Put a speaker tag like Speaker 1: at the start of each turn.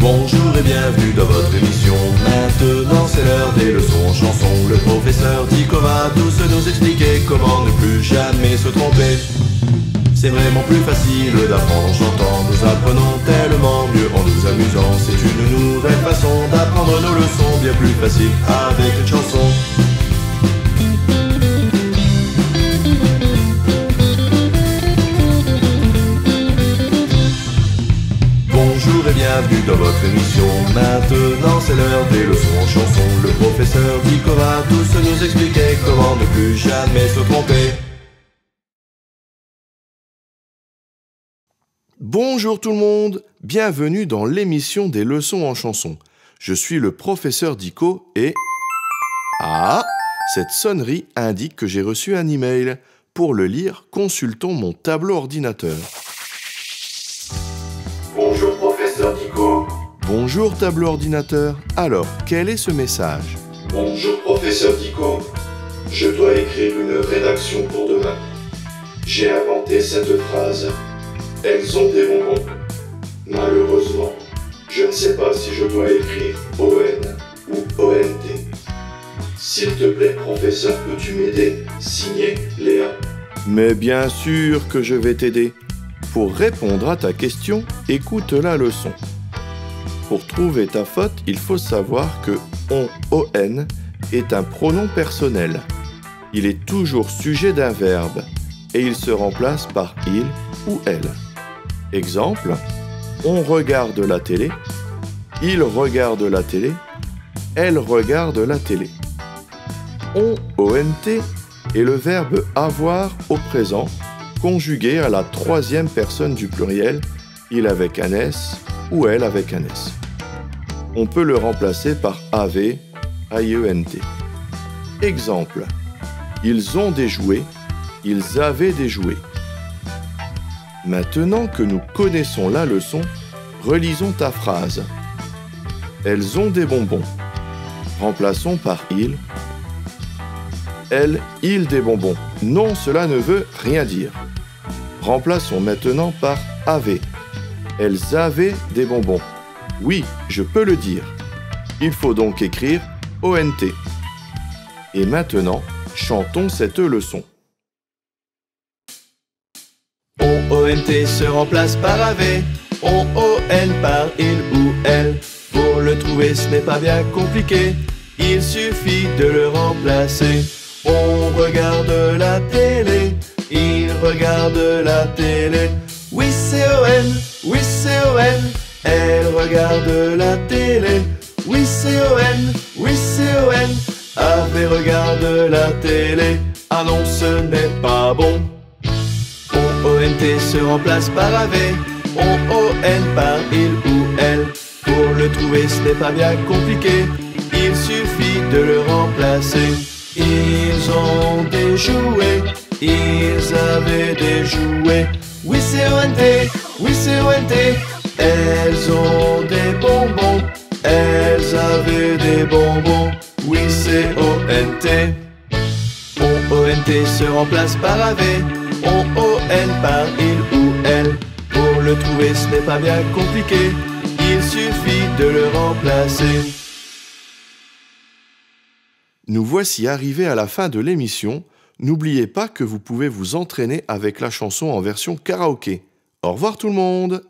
Speaker 1: Bonjour et bienvenue dans votre émission. Maintenant c'est l'heure des leçons en chanson. Le professeur Dico va tous nous expliquer comment ne plus jamais se tromper. C'est vraiment plus facile d'apprendre en chantant. Nous apprenons tellement mieux en nous amusant. C'est une nouvelle façon d'apprendre nos leçons, bien plus facile avec une chanson. Bonjour et bienvenue dans votre émission. Maintenant c'est l'heure des leçons en chanson. Le professeur Dico va tous nous expliquer comment ne plus jamais se tromper.
Speaker 2: Bonjour tout le monde, bienvenue dans l'émission des leçons en chanson. Je suis le professeur Dico et... Ah, cette sonnerie indique que j'ai reçu un email. Pour le lire, consultons mon tableau ordinateur.
Speaker 1: Bonjour professeur Dico.
Speaker 2: Bonjour tableau ordinateur. Alors, quel est ce message?
Speaker 1: Bonjour professeur Dico. Je dois écrire une rédaction pour demain. J'ai inventé cette phrase. Elles ont des bonbons. Malheureusement, je ne sais pas si je dois écrire ON ou ONT. S'il te plaît, professeur, peux-tu m'aider? Signé Léa.
Speaker 2: Mais bien sûr que je vais t'aider. Pour répondre à ta question, écoute la leçon. Pour trouver ta faute, il faut savoir que ON est un pronom personnel. Il est toujours sujet d'un verbe et il se remplace par il ou elle. Exemple, on regarde la télé, il regarde la télé, elle regarde la télé. ONT est le verbe avoir au présent, conjugué à la troisième personne du pluriel, il avec un S ou elle avec un S. On peut le remplacer par avait, IENT. Exemple, ils ont des jouets, ils avaient des jouets. Maintenant que nous connaissons la leçon, relisons ta phrase. Elles ont des bonbons. Remplaçons par il. Elle, il des bonbons. Non, cela ne veut rien dire. Remplaçons maintenant par avait. Elles avaient des bonbons. Oui, je peux le dire. Il faut donc écrire ONT. Et maintenant, chantons cette leçon.
Speaker 1: ONT se remplace par avait, ON par il ou elle. Pour le trouver, ce n'est pas bien compliqué, il suffit de le remplacer. On regarde la télé, il regarde la télé. Oui, c'est ON, oui, c'est ON. Elle regarde la télé. Oui, c'est ON, oui, c'est ON. Ave regarde la télé. Ah non, ce n'est pas bon. ONT se remplace par avait, ON par il ou elle. Pour le trouver, ce n'est pas bien compliqué, il suffit de le remplacer. Ils ont des jouets, ils avaient des jouets. Oui, c'est ONT, oui, c'est ONT. Elles ont des bonbons, elles avaient des bonbons. Oui, c'est ONT. ONT se remplace par avait, ON par il ou elle. Pour le trouver, ce n'est pas bien compliqué, il suffit de le remplacer.
Speaker 2: Nous voici arrivés à la fin de l'émission. N'oubliez pas que vous pouvez vous entraîner avec la chanson en version karaoké. Au revoir tout le monde!